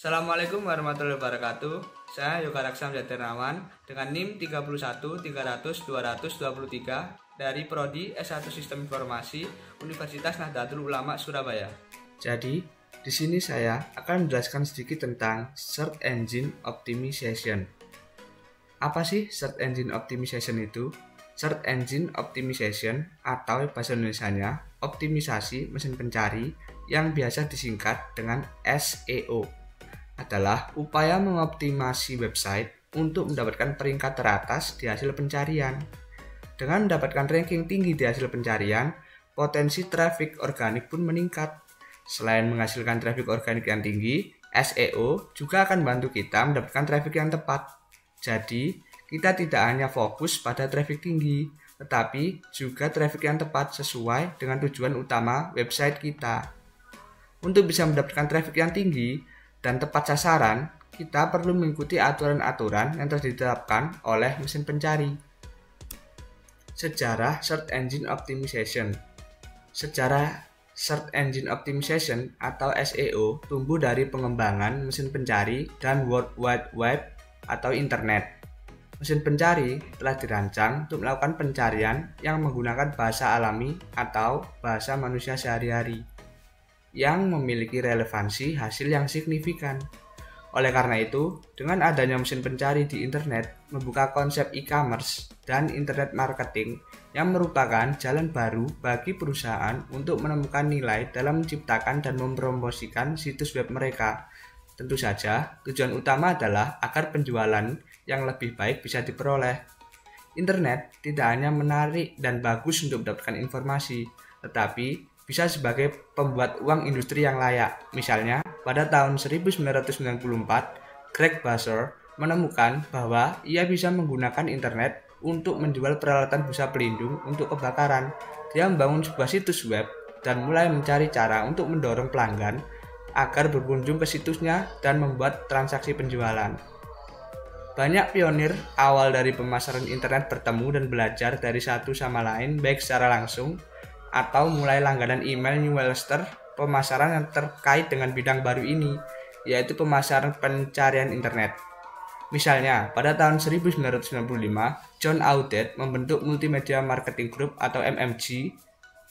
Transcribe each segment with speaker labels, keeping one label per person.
Speaker 1: Assalamualaikum warahmatullahi wabarakatuh. Saya Yoga Raksam Jatirnawan dengan NIM 31 300 223 dari Prodi S1 Sistem Informasi Universitas Nahdlatul Ulama Surabaya.
Speaker 2: Jadi, di sini saya akan menjelaskan sedikit tentang Search Engine Optimization. Apa sih Search Engine Optimization itu? Search Engine Optimization atau bahasa Indonesianya optimisasi mesin pencari yang biasa disingkat dengan SEO adalah upaya mengoptimasi website untuk mendapatkan peringkat teratas di hasil pencarian. Dengan mendapatkan ranking tinggi di hasil pencarian, potensi traffic organik pun meningkat. Selain menghasilkan traffic organik yang tinggi, SEO juga akan membantu kita mendapatkan traffic yang tepat. Jadi, kita tidak hanya fokus pada traffic tinggi, tetapi juga traffic yang tepat sesuai dengan tujuan utama website kita. Untuk bisa mendapatkan traffic yang tinggi dan tepat sasaran, kita perlu mengikuti aturan-aturan yang telah ditetapkan oleh mesin pencari. Sejarah Search Engine Optimization. Sejarah Search Engine Optimization atau SEO tumbuh dari pengembangan mesin pencari dan World Wide Web atau Internet. Mesin pencari telah dirancang untuk melakukan pencarian yang menggunakan bahasa alami atau bahasa manusia sehari-hari yang memiliki relevansi hasil yang signifikan. Oleh karena itu, dengan adanya mesin pencari di internet membuka konsep e-commerce dan internet marketing yang merupakan jalan baru bagi perusahaan untuk menemukan nilai dalam menciptakan dan mempromosikan situs web mereka. Tentu saja, tujuan utama adalah agar penjualan yang lebih baik bisa diperoleh. Internet tidak hanya menarik dan bagus untuk mendapatkan informasi, tetapi bisa sebagai pembuat uang industri yang layak. Misalnya, pada tahun 1994, Greg Basser menemukan bahwa ia bisa menggunakan internet untuk menjual peralatan busa pelindung untuk kebakaran. Dia membangun sebuah situs web dan mulai mencari cara untuk mendorong pelanggan agar berkunjung ke situsnya dan membuat transaksi penjualan. Banyak pionir awal dari pemasaran internet bertemu dan belajar dari satu sama lain baik secara langsung atau mulai langganan email newsletter pemasaran yang terkait dengan bidang baru ini, yaitu pemasaran pencarian internet. Misalnya, pada tahun 1995, John Audette membentuk Multimedia Marketing Group atau MMG.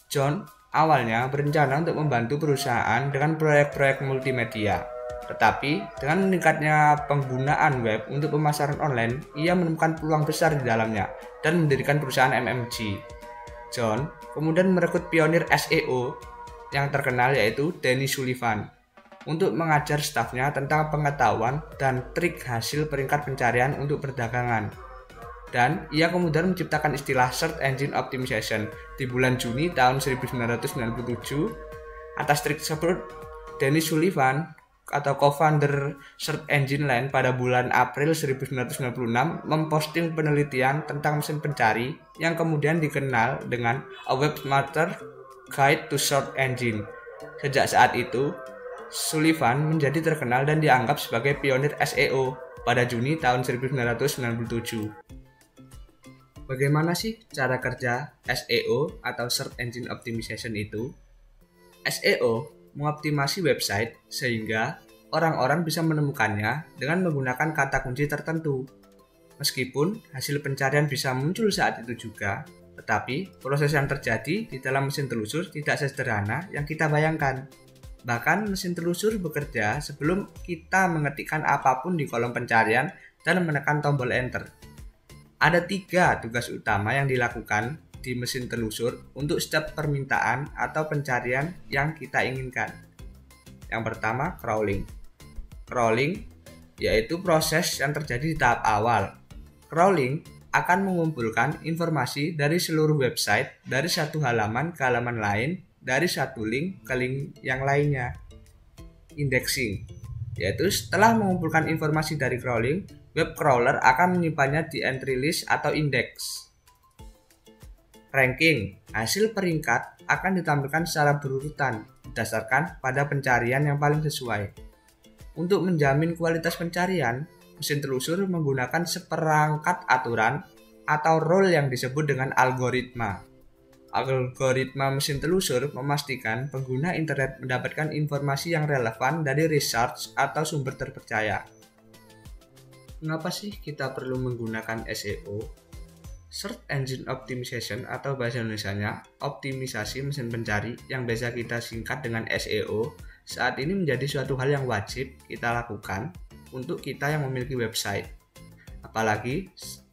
Speaker 2: John awalnya berencana untuk membantu perusahaan dengan proyek-proyek multimedia. Tetapi, dengan meningkatnya penggunaan web untuk pemasaran online, ia menemukan peluang besar di dalamnya dan mendirikan perusahaan MMG. John kemudian merekrut pionir SEO yang terkenal yaitu Danny Sullivan untuk mengajar stafnya tentang pengetahuan dan trik hasil peringkat pencarian untuk perdagangan. Dan ia kemudian menciptakan istilah Search Engine Optimization di bulan Juni tahun 1997. Atas trik tersebut, Danny Sullivan atau co-founder Search Engine Land pada bulan April 1996 memposting penelitian tentang mesin pencari yang kemudian dikenal dengan A Web Smarter Guide to Search Engine. Sejak saat itu, Sullivan menjadi terkenal dan dianggap sebagai pionir SEO pada Juni tahun 1997. Bagaimana sih cara kerja SEO atau Search Engine Optimization itu? SEO mengoptimasi website sehingga orang-orang bisa menemukannya dengan menggunakan kata kunci tertentu. Meskipun hasil pencarian bisa muncul saat itu juga, tetapi proses yang terjadi di dalam mesin telusur tidak sesederhana yang kita bayangkan. Bahkan mesin telusur bekerja sebelum kita mengetikkan apapun di kolom pencarian dan menekan tombol enter. Ada 3 tugas utama yang dilakukan di mesin telusur untuk setiap permintaan atau pencarian yang kita inginkan. Yang pertama, crawling. Crawling yaitu proses yang terjadi di tahap awal. Crawling akan mengumpulkan informasi dari seluruh website dari satu halaman ke halaman lain, dari satu link ke link yang lainnya. Indexing yaitu setelah mengumpulkan informasi dari crawling, web crawler akan menyimpannya di entry list atau index. Ranking, hasil peringkat akan ditampilkan secara berurutan berdasarkan pada pencarian yang paling sesuai. Untuk menjamin kualitas pencarian, mesin telusur menggunakan seperangkat aturan atau rule yang disebut dengan algoritma. Algoritma mesin telusur memastikan pengguna internet mendapatkan informasi yang relevan dari research atau sumber terpercaya. Kenapa sih kita perlu menggunakan SEO? Search Engine Optimization atau bahasa Indonesianya optimisasi mesin pencari yang biasa kita singkat dengan SEO saat ini menjadi suatu hal yang wajib kita lakukan untuk kita yang memiliki website. Apalagi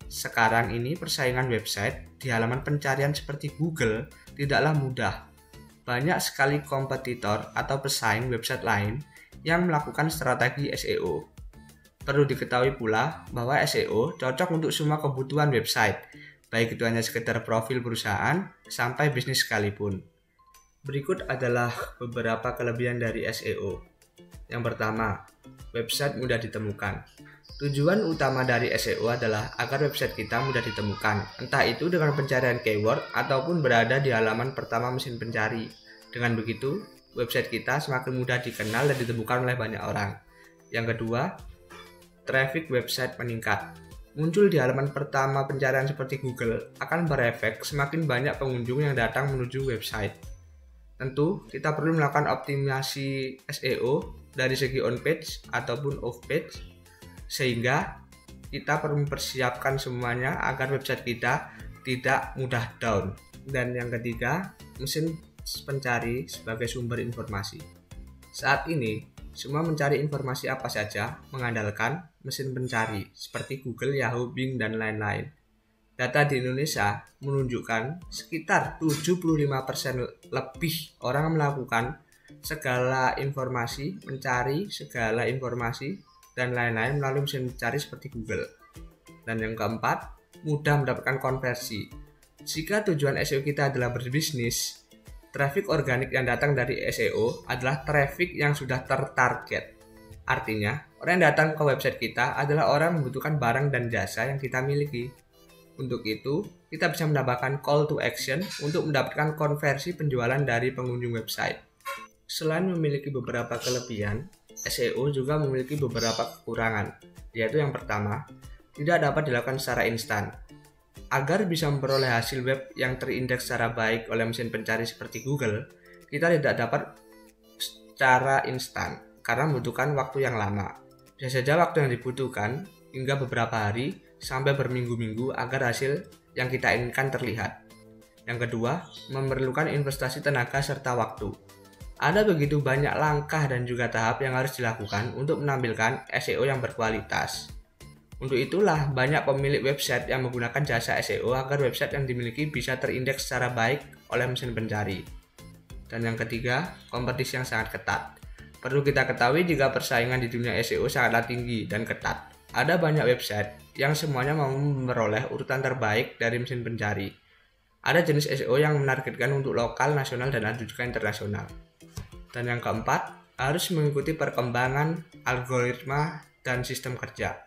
Speaker 2: sekarang ini persaingan website di halaman pencarian seperti Google tidaklah mudah. Banyak sekali kompetitor atau pesaing website lain yang melakukan strategi SEO. Perlu diketahui pula bahwa SEO cocok untuk semua kebutuhan website, baik itu hanya sekedar profil perusahaan sampai bisnis sekalipun. Berikut adalah beberapa kelebihan dari SEO. Yang pertama, website mudah ditemukan. Tujuan utama dari SEO adalah agar website kita mudah ditemukan, entah itu dengan pencarian keyword ataupun berada di halaman pertama mesin pencari. Dengan begitu, website kita semakin mudah dikenal dan ditemukan oleh banyak orang. Yang kedua, traffic website meningkat. Muncul di halaman pertama pencarian seperti Google akan berefek semakin banyak pengunjung yang datang menuju website. Tentu, kita perlu melakukan optimasi SEO dari segi on-page ataupun off-page, sehingga kita perlu mempersiapkan semuanya agar website kita tidak mudah down. Dan yang ketiga, mesin pencari sebagai sumber informasi. Saat ini, semua mencari informasi apa saja mengandalkan mesin pencari seperti Google, Yahoo, Bing, dan lain-lain. Data di Indonesia menunjukkan sekitar 75% lebih orang melakukan segala informasi, mencari segala informasi dan lain-lain melalui mesin pencari seperti Google. Dan yang keempat, mudah mendapatkan konversi. Jika tujuan SEO kita adalah berbisnis, traffic organik yang datang dari SEO adalah traffic yang sudah tertarget. Artinya, orang yang datang ke website kita adalah orang yang membutuhkan barang dan jasa yang kita miliki. Untuk itu, kita bisa menambahkan call to action untuk mendapatkan konversi penjualan dari pengunjung website. Selain memiliki beberapa kelebihan, SEO juga memiliki beberapa kekurangan, yaitu yang pertama, tidak dapat dilakukan secara instan. Agar bisa memperoleh hasil web yang terindeks secara baik oleh mesin pencari seperti Google, kita tidak dapat secara instan karena membutuhkan waktu yang lama. Bisa saja waktu yang dibutuhkan hingga beberapa hari sampai berminggu-minggu agar hasil yang kita inginkan terlihat. Yang kedua, memerlukan investasi tenaga serta waktu. Ada begitu banyak langkah dan juga tahap yang harus dilakukan untuk menampilkan SEO yang berkualitas. Untuk itulah banyak pemilik website yang menggunakan jasa SEO agar website yang dimiliki bisa terindeks secara baik oleh mesin pencari. Dan yang ketiga, kompetisi yang sangat ketat. Perlu kita ketahui jika persaingan di dunia SEO sangatlah tinggi dan ketat. Ada banyak website yang semuanya mau memperoleh urutan terbaik dari mesin pencari. Ada jenis SEO yang menargetkan untuk lokal, nasional, dan ada juga internasional. Dan yang keempat, harus mengikuti perkembangan algoritma dan sistem kerja.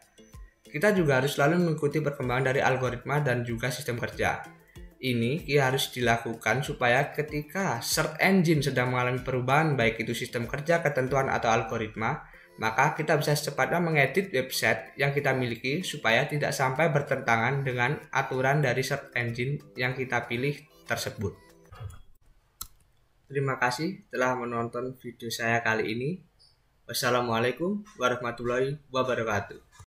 Speaker 2: Kita juga harus selalu mengikuti perkembangan dari algoritma dan juga sistem kerja. Ini harus dilakukan supaya ketika search engine sedang mengalami perubahan baik itu sistem kerja, ketentuan, atau algoritma, maka kita bisa secepatnya mengedit website yang kita miliki supaya tidak sampai bertentangan dengan aturan dari search engine yang kita pilih tersebut. Terima kasih telah menonton video saya kali ini. Wassalamualaikum warahmatullahi wabarakatuh.